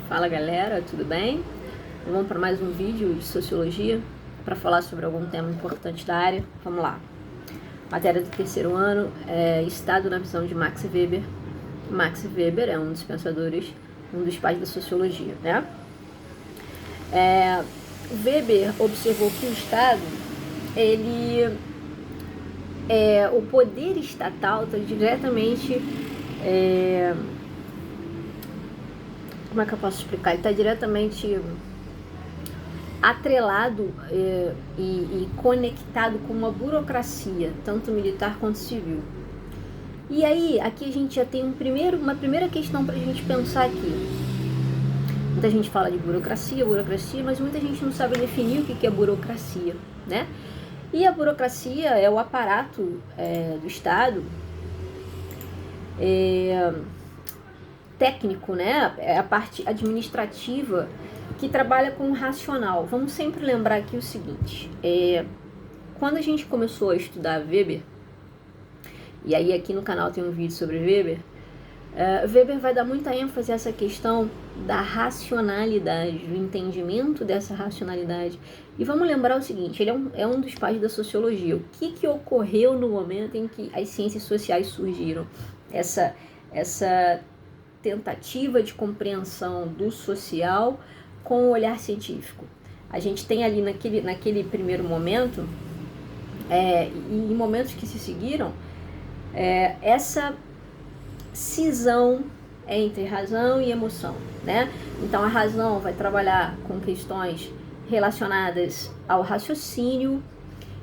Fala galera, tudo bem? Vamos para mais um vídeo de sociologia para falar sobre algum tema importante da área. Vamos lá. Matéria do terceiro ano é Estado na visão de Max Weber. Max Weber é um dos pensadores, um dos pais da sociologia, né? Weber observou que o Estado, o poder estatal está diretamente como é que eu posso explicar? Ele está diretamente atrelado e conectado com uma burocracia, tanto militar quanto civil. E aí, aqui a gente já tem uma primeira questão para a gente pensar aqui. Muita gente fala de burocracia, mas muita gente não sabe definir o que é burocracia, né? E a burocracia é o aparato do Estado técnico, né? É a parte administrativa que trabalha com o racional. Vamos sempre lembrar aqui o seguinte, quando a gente começou a estudar Weber, e aí aqui no canal tem um vídeo sobre Weber, Weber vai dar muita ênfase a essa questão da racionalidade, do entendimento dessa racionalidade. E vamos lembrar o seguinte, ele é um dos pais da sociologia. O que ocorreu no momento em que as ciências sociais surgiram? Essa tentativa de compreensão do social com o olhar científico. A gente tem ali naquele primeiro momento, e em momentos que se seguiram, essa cisão entre razão e emoção, né? Então a razão vai trabalhar com questões relacionadas ao raciocínio,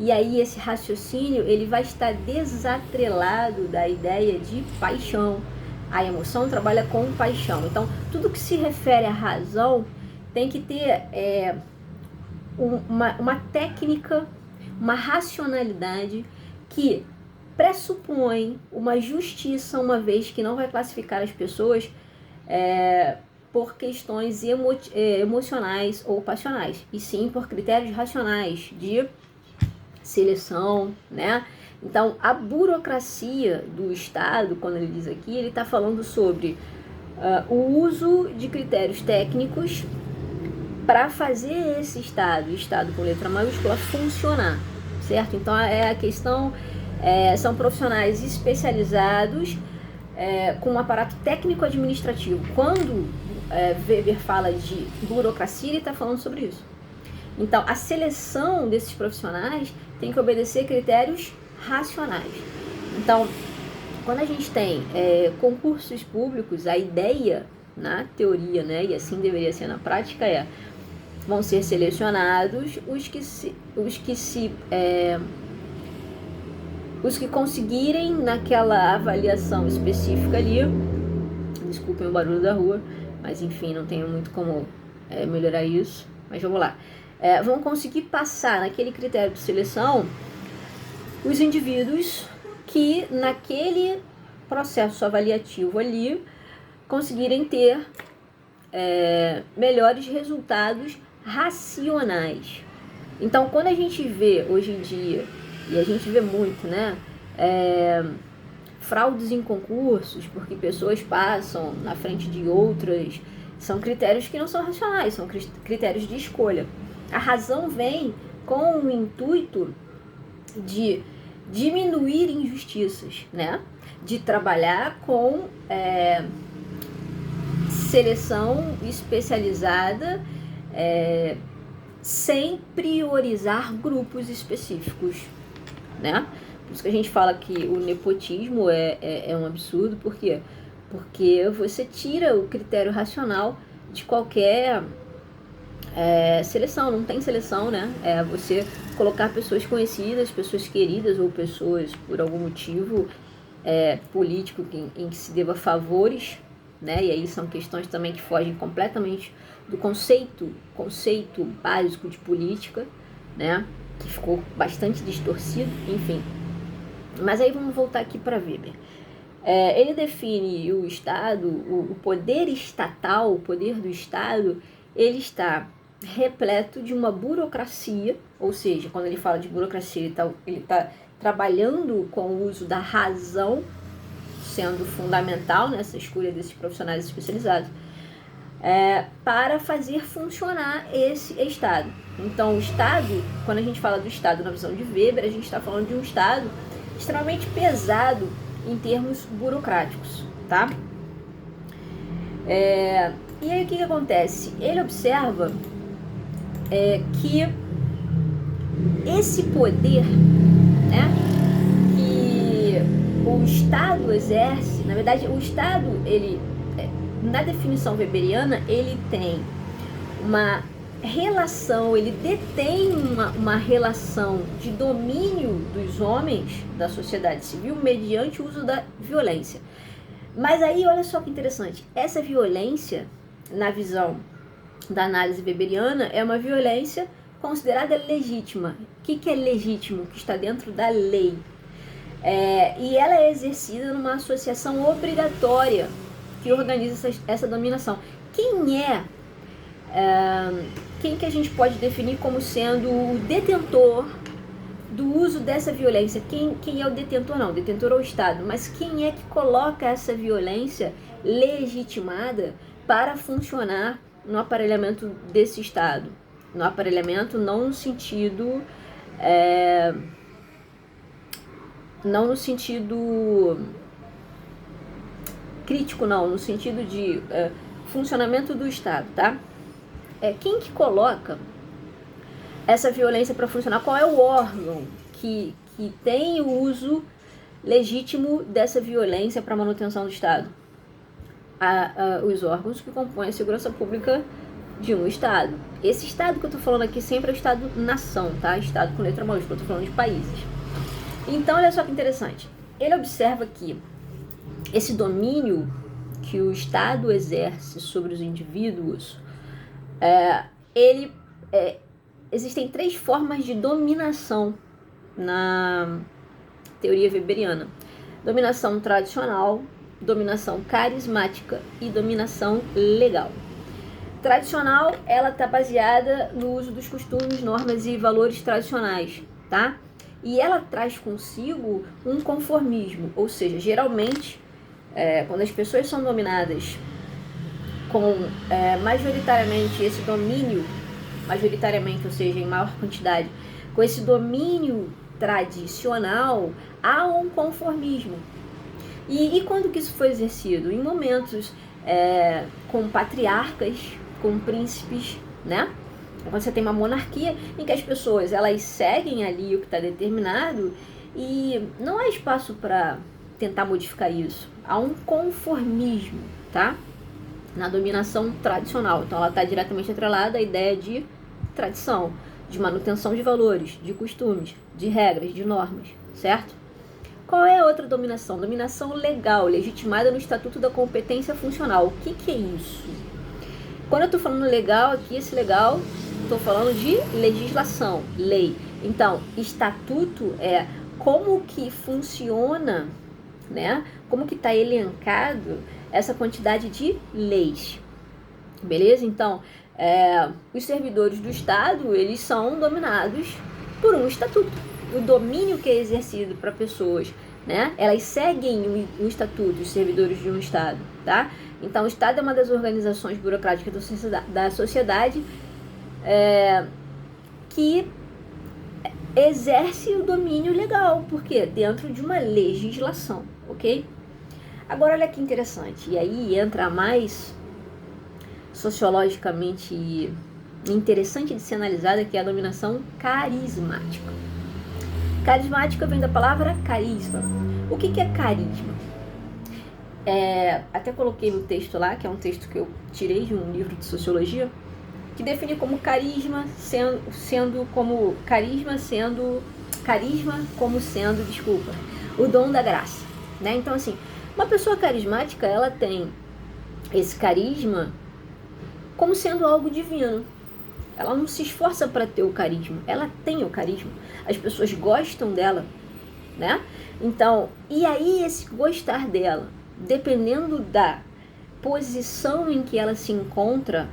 e aí esse raciocínio ele vai estar desatrelado da ideia de paixão. A emoção trabalha com paixão. Então tudo que se refere à razão tem que ter uma técnica, uma racionalidade que pressupõe uma justiça, uma vez que não vai classificar as pessoas por questões emocionais ou passionais, e sim por critérios racionais de seleção, né? Então, a burocracia do Estado, quando ele diz aqui, ele está falando sobre o uso de critérios técnicos para fazer esse Estado com letra maiúscula, funcionar, certo? Então, a questão são profissionais especializados com um aparato técnico-administrativo. Quando Weber fala de burocracia, ele está falando sobre isso. Então, a seleção desses profissionais tem que obedecer critérios racionais. Então, quando a gente tem concursos públicos, a ideia, na teoria, né, e assim deveria ser na prática, vão ser selecionados os que conseguirem naquela avaliação específica ali. Desculpem o barulho da rua, mas enfim, não tenho muito como melhorar isso, mas vamos lá. Vão conseguir passar naquele critério de seleção os indivíduos que naquele processo avaliativo ali conseguirem ter melhores resultados racionais. Então, quando a gente vê hoje em dia, e a gente vê muito, né, fraudes em concursos, porque pessoas passam na frente de outras, são critérios que não são racionais, são critérios de escolha. A razão vem com o intuito de diminuir injustiças, né? De trabalhar com seleção especializada, sem priorizar grupos específicos, né? Por isso que a gente fala que o nepotismo é um absurdo. Por quê? Porque você tira o critério racional de qualquer seleção. Não tem seleção, né? Você colocar pessoas conhecidas, pessoas queridas ou pessoas por algum motivo político em que se deva favores, né? E aí são questões também que fogem completamente do conceito básico de política, né? Que ficou bastante distorcido, enfim. Mas aí vamos voltar aqui para Weber. Ele define o Estado, o poder estatal, o poder do Estado, ele está repleto de uma burocracia, ou seja, quando ele fala de burocracia, ele está trabalhando com o uso da razão, sendo fundamental nessa escolha desses profissionais especializados, para fazer funcionar esse Estado. Então, o Estado, quando a gente fala do Estado na visão de Weber, a gente está falando de um Estado extremamente pesado em termos burocráticos, tá? E aí o que acontece? Ele observa que esse poder, né, que o Estado exerce, na verdade o Estado, ele, na definição weberiana, ele tem uma relação, ele detém uma relação de domínio dos homens da sociedade civil mediante o uso da violência. Mas aí, olha só que interessante, essa violência, na visão da análise weberiana, é uma violência considerada legítima. O que é legítimo? Que está dentro da lei. E ela é exercida numa associação obrigatória que organiza essa dominação. Quem que a gente pode definir como sendo o detentor do uso dessa violência? Quem é o detentor? Não, o detentor é o Estado, mas quem é que coloca essa violência legitimada para funcionar no aparelhamento desse Estado? No aparelhamento não no sentido crítico, não, no sentido de funcionamento do Estado, tá? Quem que coloca essa violência para funcionar? Qual é o órgão que tem o uso legítimo dessa violência para manutenção do Estado? Os órgãos que compõem a segurança pública de um Estado. Esse Estado que eu estou falando aqui sempre é o Estado-nação, tá? Estado com letra maiúscula, eu estou falando de países. Então, olha só que interessante. Ele observa que esse domínio que o Estado exerce sobre os indivíduos, existem 3 formas de dominação na teoria weberiana: dominação tradicional, dominação carismática e dominação legal. Tradicional, ela está baseada no uso dos costumes, normas e valores tradicionais, tá? E ela traz consigo um conformismo, ou seja, geralmente, quando as pessoas são dominadas com majoritariamente esse domínio, majoritariamente, ou seja, em maior quantidade, com esse domínio tradicional, há um conformismo. E quando que isso foi exercido? Em momentos com patriarcas, com príncipes, né? Quando você tem uma monarquia em que as pessoas, elas seguem ali o que está determinado e não há espaço para tentar modificar isso. Há um conformismo, tá? Na dominação tradicional. Então ela está diretamente atrelada à ideia de tradição, de manutenção de valores, de costumes, de regras, de normas, certo? Qual é a outra dominação? Dominação legal, legitimada no Estatuto da Competência Funcional. O que é isso? Quando eu estou falando legal aqui, esse legal, estou falando de legislação, lei. Então, estatuto é como que funciona, né? Como que está elencado essa quantidade de leis. Beleza? Então, os servidores do Estado, eles são dominados por um estatuto. O domínio que é exercido para pessoas, né? Elas seguem o estatuto, os servidores de um Estado, tá? Então, o Estado é uma das organizações burocráticas da sociedade que exerce o domínio legal, porque dentro de uma legislação, ok? Agora, olha que interessante, e aí entra mais sociologicamente interessante de ser analisada, que é a dominação carismática. Carismática vem da palavra carisma. O que é carisma? Até coloquei no texto lá, que é um texto que eu tirei de um livro de sociologia, que define como carisma o dom da graça, né? Então, assim, uma pessoa carismática, ela tem esse carisma como sendo algo divino. Ela não se esforça para ter o carisma, ela tem o carisma. As pessoas gostam dela, né? Então, e aí esse gostar dela, dependendo da posição em que ela se encontra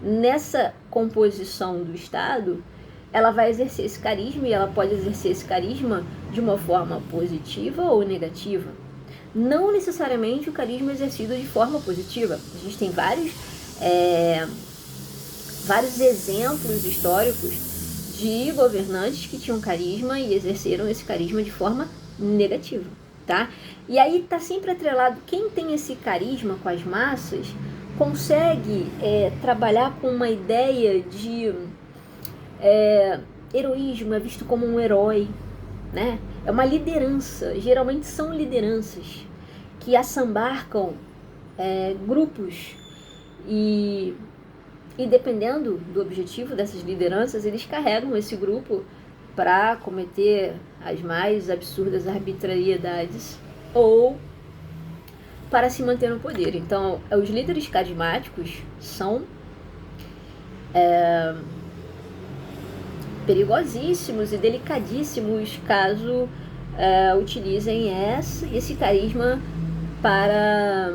nessa composição do Estado, ela vai exercer esse carisma, e ela pode exercer esse carisma de uma forma positiva ou negativa. Não necessariamente o carisma é exercido de forma positiva. A gente tem vários vários exemplos históricos de governantes que tinham carisma e exerceram esse carisma de forma negativa, tá? E aí está sempre atrelado, quem tem esse carisma com as massas consegue trabalhar com uma ideia de heroísmo, é visto como um herói, né? É uma liderança, geralmente são lideranças que assambarcam grupos e dependendo do objetivo dessas lideranças, eles carregam esse grupo para cometer as mais absurdas arbitrariedades ou para se manter no poder. Então, os líderes carismáticos são perigosíssimos e delicadíssimos caso utilizem esse carisma para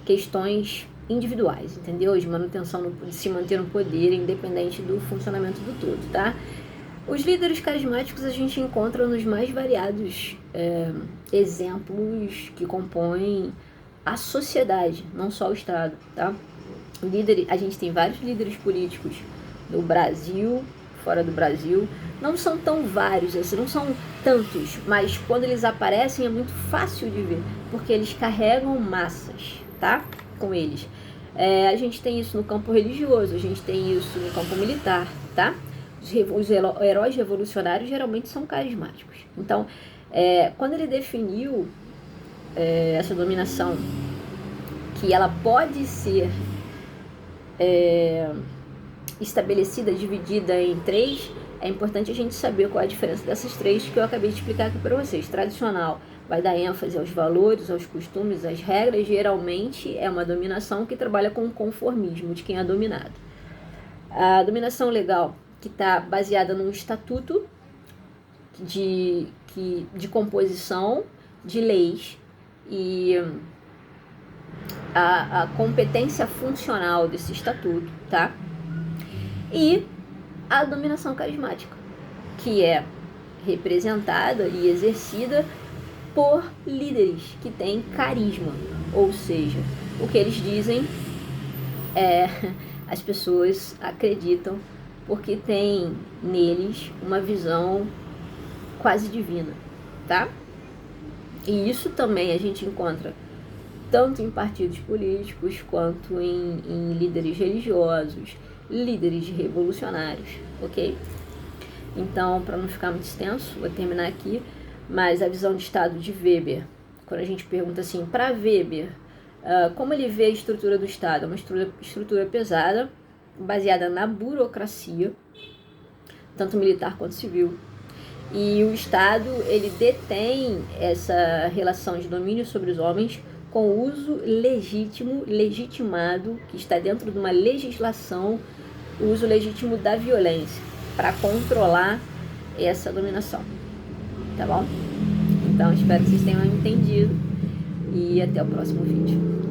questões individuais, entendeu? De manutenção, de se manter no poder, independente do funcionamento do todo, tá? Os líderes carismáticos a gente encontra nos mais variados exemplos que compõem a sociedade, não só o Estado, tá? A gente tem vários líderes políticos no Brasil, fora do Brasil, não são tão vários, assim, não são tantos, mas quando eles aparecem é muito fácil de ver, porque eles carregam massas, tá? Com eles. A gente tem isso no campo religioso, a gente tem isso no campo militar, tá? Os heróis revolucionários geralmente são carismáticos. Então, quando ele definiu essa dominação, que ela pode ser estabelecida, dividida em três, é importante a gente saber qual é a diferença dessas três que eu acabei de explicar aqui para vocês. Tradicional vai dar ênfase aos valores, aos costumes, às regras. Geralmente é uma dominação que trabalha com o conformismo de quem é dominado. A dominação legal, que está baseada num estatuto de composição de leis e a competência funcional desse estatuto, tá? E a dominação carismática, que é representada e exercida por líderes que têm carisma, ou seja, o que eles dizem as pessoas acreditam porque tem neles uma visão quase divina, tá? E isso também a gente encontra tanto em partidos políticos quanto em líderes religiosos, líderes revolucionários, ok? Então, para não ficar muito extenso, vou terminar aqui, mas a visão de Estado de Weber, quando a gente pergunta assim, para Weber, como ele vê a estrutura do Estado? É uma estrutura pesada, baseada na burocracia, tanto militar quanto civil. E o Estado, ele detém essa relação de domínio sobre os homens com o uso legítimo, legitimado, que está dentro de uma legislação, o uso legítimo da violência, para controlar essa dominação. Tá bom? Então, espero que vocês tenham entendido e até o próximo vídeo.